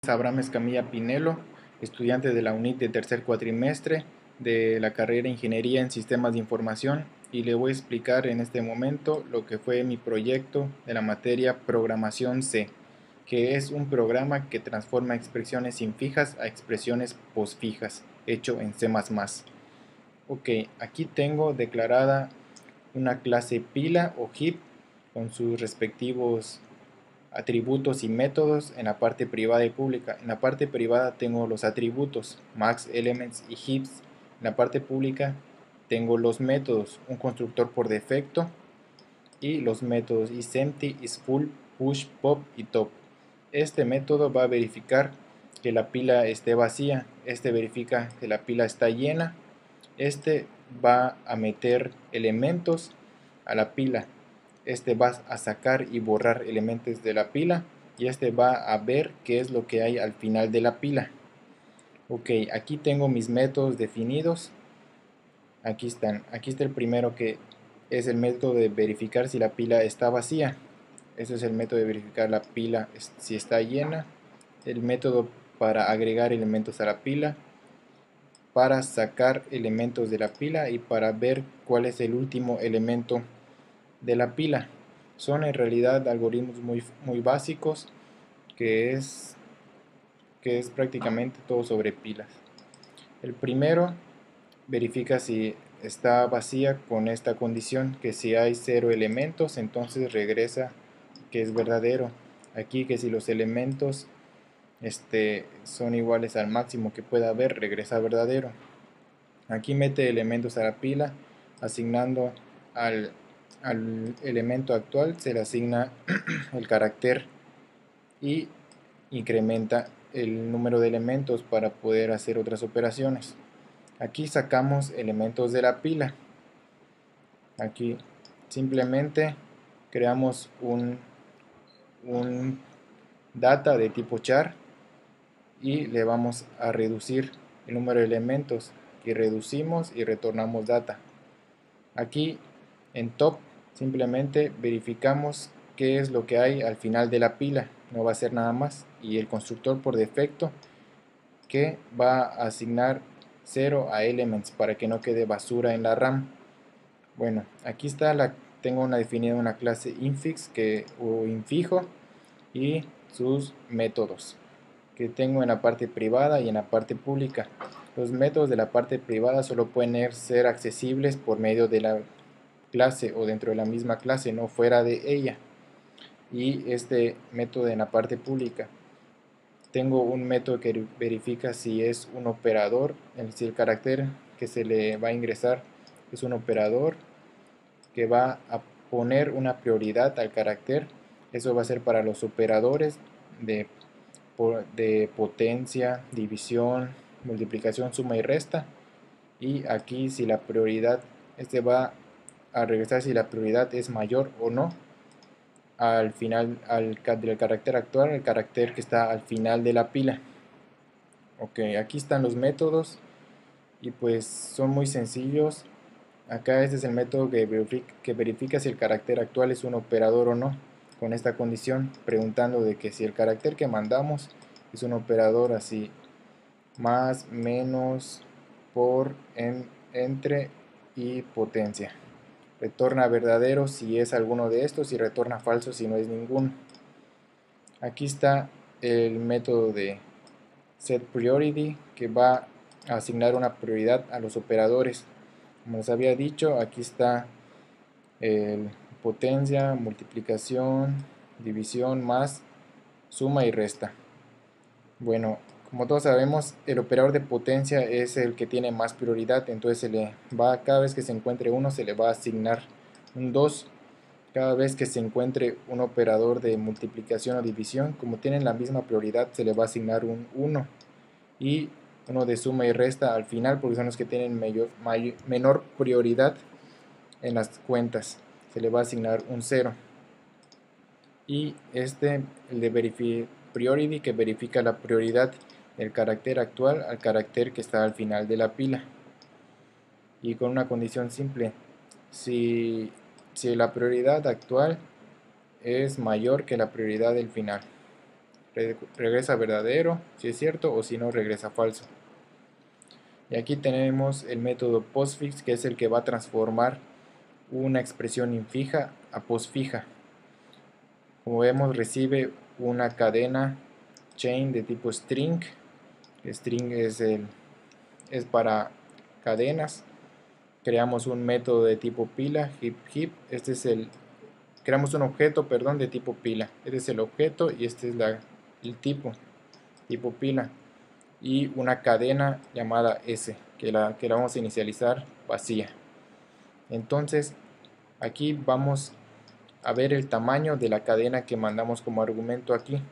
Abraham Escamilla Pinelo, estudiante de la UNIT de tercer cuatrimestre de la carrera Ingeniería en Sistemas de Información, y le voy a explicar en este momento lo que fue mi proyecto de la materia Programación C, que es un programa que transforma expresiones infijas a expresiones posfijas, hecho en C++. Ok, aquí tengo declarada una clase pila o heap con sus respectivos atributos y métodos en la parte privada y pública. En la parte privada tengo los atributos max, elements y heaps. En la parte pública tengo los métodos, un constructor por defecto y los métodos isEmpty, isFull, push, pop y top. Este método va a verificar que la pila esté vacía, este verifica que la pila está llena, este va a meter elementos a la pila, este va a sacar y borrar elementos de la pila, y este va a ver qué es lo que hay al final de la pila. Ok, aquí tengo mis métodos definidos. Aquí están. Aquí está el primero, que es el método de verificar si la pila está vacía. Ese es el método de verificar la pila si está llena. El método para agregar elementos a la pila, para sacar elementos de la pila y para ver cuál es el último elemento de la pila. Son en realidad algoritmos muy básicos, que es prácticamente todo sobre pilas. El primero verifica si está vacía con esta condición, que si hay 0 elementos, entonces regresa que es verdadero. Aquí que si los elementos son iguales al máximo que pueda haber, regresa verdadero. Aquí mete elementos a la pila, asignando al elemento actual se le asigna el carácter y incrementa el número de elementos para poder hacer otras operaciones. Aquí sacamos elementos de la pila. Aquí simplemente creamos un data de tipo char y le vamos a reducir el número de elementos, y reducimos y retornamos data. Aquí en top simplemente verificamos qué es lo que hay al final de la pila, no va a ser nada más, y el constructor por defecto que va a asignar 0 a elements para que no quede basura en la RAM. Bueno, aquí está tengo definida una clase infix o infijo, y sus métodos que tengo en la parte privada y en la parte pública. Los métodos de la parte privada solo pueden ser accesibles por medio de la clase o dentro de la misma clase, no fuera de ella. Y este método en la parte pública, tengo un método que verifica si es un operador, si el carácter que se le va a ingresar es un operador, que va a poner una prioridad al carácter. Eso va a ser para los operadores de potencia, división, multiplicación, suma y resta. Y aquí si la prioridad, va a regresar si la prioridad es mayor o no al final del carácter actual, el carácter que está al final de la pila. Ok, aquí están los métodos y pues son muy sencillos. Acá este es el método que verifica si el carácter actual es un operador o no, con esta condición, preguntando de que si el carácter que mandamos es un operador, así más, menos, por, entre y potencia. Retorna verdadero si es alguno de estos y retorna falso si no es ninguno. Aquí está el método de setPriority, que va a asignar una prioridad a los operadores. Como les había dicho, aquí está el potencia, multiplicación, división, más, suma y resta. Bueno, como todos sabemos, el operador de potencia es el que tiene más prioridad, entonces cada vez que se encuentre uno, se le va a asignar un 2. Cada vez que se encuentre un operador de multiplicación o división, como tienen la misma prioridad, se le va a asignar un 1. Y uno de suma y resta al final, porque son los que tienen menor prioridad en las cuentas, se le va a asignar un 0. Y el de priority, que verifica la prioridad del carácter actual al carácter que está al final de la pila, y con una condición simple: si la prioridad actual es mayor que la prioridad del final. regresa verdadero si es cierto, o si no regresa falso. Y aquí tenemos el método postfix, que es el que va a transformar una expresión infija a postfija. Como vemos, recibe una cadena chain de tipo string. String es para cadenas. Creamos un método de tipo pila, heap. Creamos un objeto, perdón, de tipo pila. Este es el objeto y este es el tipo pila. Y una cadena llamada S, que la vamos a inicializar vacía. Entonces, aquí vamos a ver el tamaño de la cadena que mandamos como argumento aquí.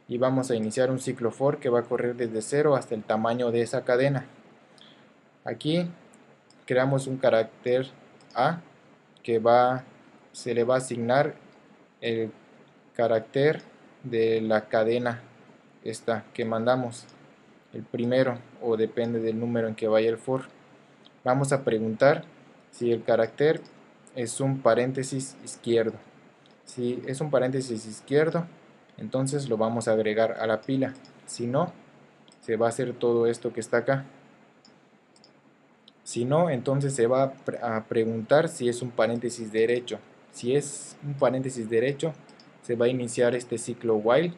Y vamos a iniciar un ciclo for que va a correr desde 0 hasta el tamaño de esa cadena. Aquí creamos un carácter A que se le va a asignar el carácter de la cadena esta que mandamos, el primero, o depende del número en que vaya el for. Vamos a preguntar si el carácter es un paréntesis izquierdo. Si es un paréntesis izquierdo, entonces lo vamos a agregar a la pila. Si no, se va a hacer todo esto que está acá. Si no, entonces se va a preguntar si es un paréntesis derecho. Si es un paréntesis derecho, se va a iniciar este ciclo while,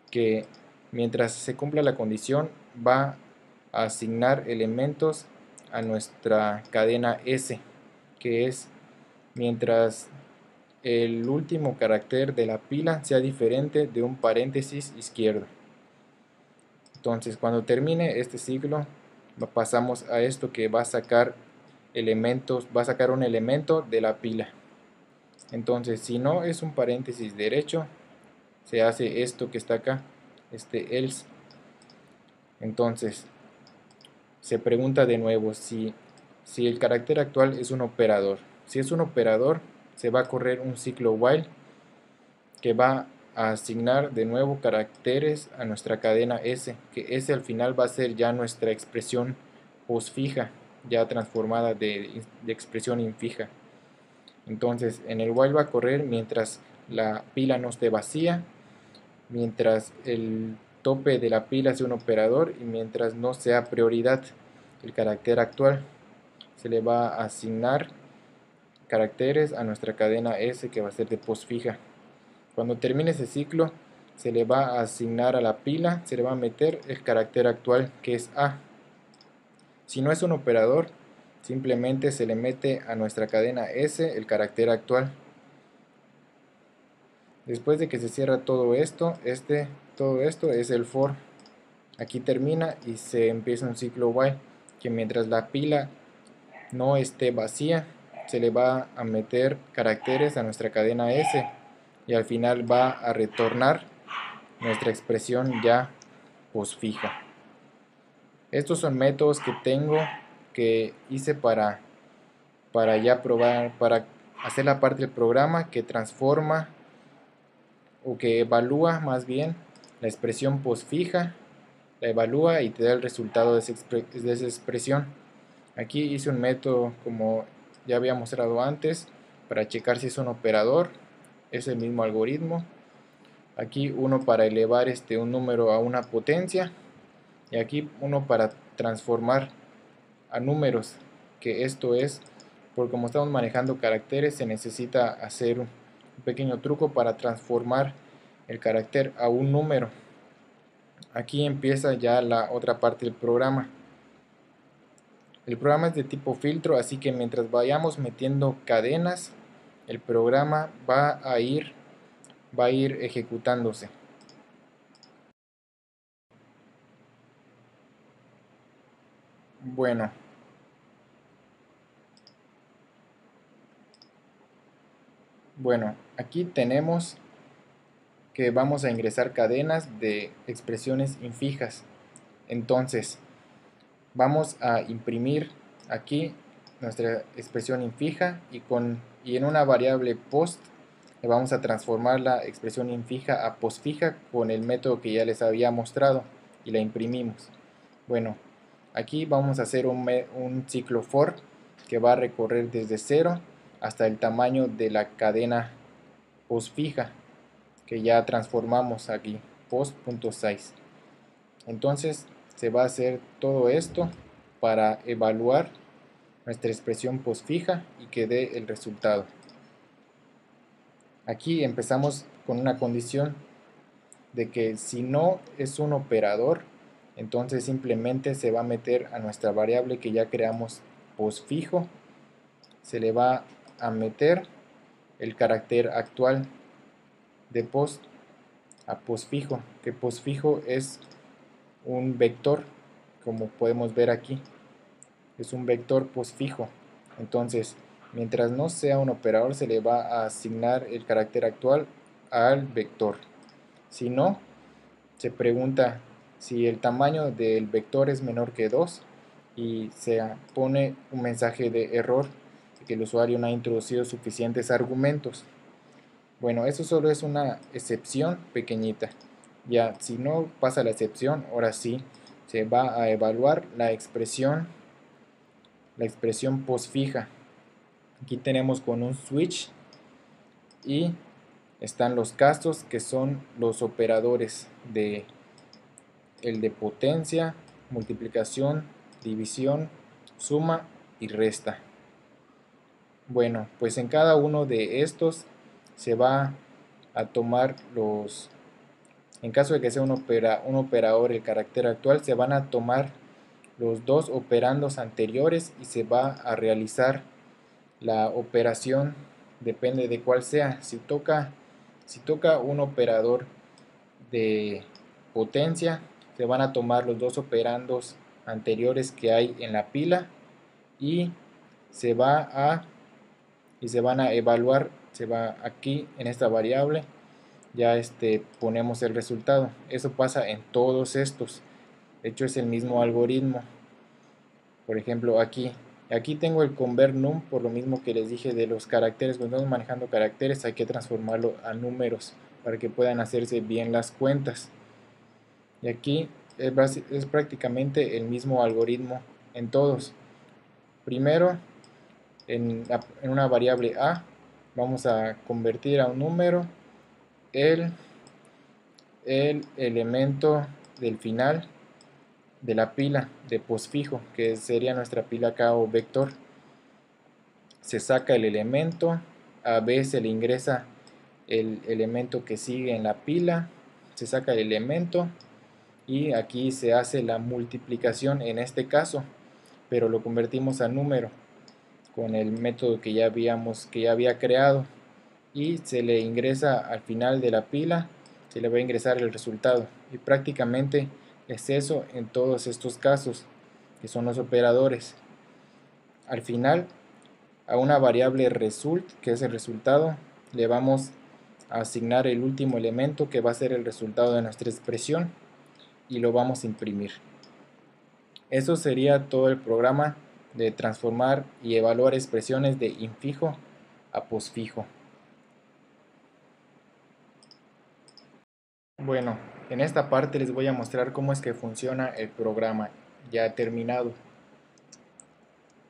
que mientras se cumpla la condición va a asignar elementos a nuestra cadena S, que es mientras el último carácter de la pila sea diferente de un paréntesis izquierdo. Entonces, cuando termine este ciclo, pasamos a esto que va a sacar elementos, va a sacar un elemento de la pila. Entonces, si no es un paréntesis derecho, se hace esto que está acá, este else. Entonces, se pregunta de nuevo si el carácter actual es un operador. Si es un operador, se va a correr un ciclo while que va a asignar de nuevo caracteres a nuestra cadena S, que S al final va a ser ya nuestra expresión postfija, ya transformada de expresión infija. Entonces, en el while va a correr mientras la pila no esté vacía, mientras el tope de la pila sea un operador y mientras no sea prioridad el carácter actual. Se le va a asignar caracteres a nuestra cadena S, que va a ser de postfija. Cuando termine ese ciclo, se le va a asignar a la pila, se le va a meter el carácter actual, que es A. Si no es un operador, simplemente se le mete a nuestra cadena S el carácter actual. Después de que se cierra todo esto, es el for. Aquí termina y se empieza un ciclo while, que mientras la pila no esté vacía, se le va a meter caracteres a nuestra cadena S y al final va a retornar nuestra expresión ya postfija. Estos son métodos que hice para ya probar, para hacer la parte del programa que transforma o que evalúa más bien la expresión postfija, la evalúa y te da el resultado de esa expresión. Aquí hice un método como ya había mostrado antes para checar si es un operador, es el mismo algoritmo. Aquí uno para elevar un número a una potencia y aquí uno para transformar a números, que esto es, porque como estamos manejando caracteres se necesita hacer un pequeño truco para transformar el carácter a un número. Aquí empieza ya la otra parte del programa. El programa es de tipo filtro, así que mientras vayamos metiendo cadenas, el programa va a ir ejecutándose. Bueno, aquí tenemos que vamos a ingresar cadenas de expresiones infijas. Entonces, vamos a imprimir aquí nuestra expresión infija y en una variable post le vamos a transformar la expresión infija a postfija con el método que ya les había mostrado y la imprimimos. Bueno, aquí vamos a hacer un ciclo for que va a recorrer desde 0 hasta el tamaño de la cadena postfija. que ya transformamos aquí, post.size. Entonces se va a hacer todo esto para evaluar nuestra expresión postfija y que dé el resultado. Aquí empezamos con una condición de que si no es un operador, entonces simplemente se va a meter a nuestra variable que ya creamos postfijo, se le va a meter el carácter actual de post a postfijo, que postfijo es un vector, como podemos ver aquí, es un vector postfijo. Entonces, mientras no sea un operador, se le va a asignar el carácter actual al vector. Si no, se pregunta si el tamaño del vector es menor que 2 y se pone un mensaje de error de que el usuario no ha introducido suficientes argumentos. Bueno, eso solo es una excepción pequeñita. Ya, si no pasa la excepción, ahora sí se va a evaluar la expresión postfija. Aquí tenemos con un switch y están los casos que son los operadores de el de potencia, multiplicación, división, suma y resta. Bueno, pues en cada uno de estos se va a tomar los, en caso de que sea un operador el carácter actual, se van a tomar los dos operandos anteriores y se va a realizar la operación, depende de cuál sea. Si toca un operador de potencia, se van a tomar los dos operandos anteriores que hay en la pila y se van a evaluar, se va aquí en esta variable, ya ponemos el resultado. Eso pasa en todos estos, de hecho es el mismo algoritmo. Por ejemplo, aquí tengo el convert num, por lo mismo que les dije de los caracteres. Cuando estamos manejando caracteres hay que transformarlo a números para que puedan hacerse bien las cuentas. Y aquí es prácticamente el mismo algoritmo en todos. Primero, en una variable a, vamos a convertir a un número el elemento del final de la pila de postfijo, que sería nuestra pila acá o vector. Se saca el elemento, a B se le ingresa el elemento que sigue en la pila, se saca el elemento y aquí se hace la multiplicación en este caso, pero lo convertimos a número con el método que ya había creado y se le ingresa al final de la pila, se le va a ingresar el resultado y prácticamente es eso en todos estos casos que son los operadores. Al final, a una variable result, que es el resultado, le vamos a asignar el último elemento que va a ser el resultado de nuestra expresión y lo vamos a imprimir. Eso sería todo el programa de transformar y evaluar expresiones de infijo a postfijo. Bueno, en esta parte les voy a mostrar cómo es que funciona el programa ya terminado.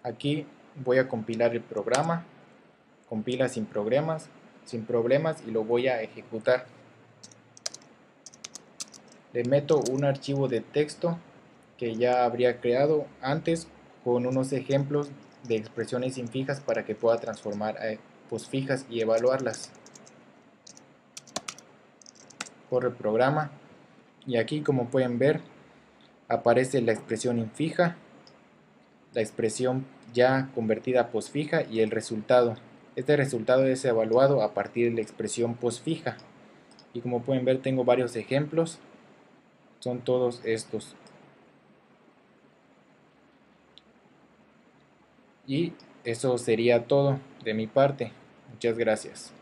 Aquí voy a compilar el programa, compila sin problemas y lo voy a ejecutar. Le meto un archivo de texto que ya habría creado antes con unos ejemplos de expresiones infijas para que pueda transformar a postfijas y evaluarlas. Corre el programa y aquí, como pueden ver, aparece la expresión infija, la expresión ya convertida a postfija y el resultado. Este resultado es evaluado a partir de la expresión postfija y como pueden ver tengo varios ejemplos, son todos estos. Y eso sería todo de mi parte. Muchas gracias.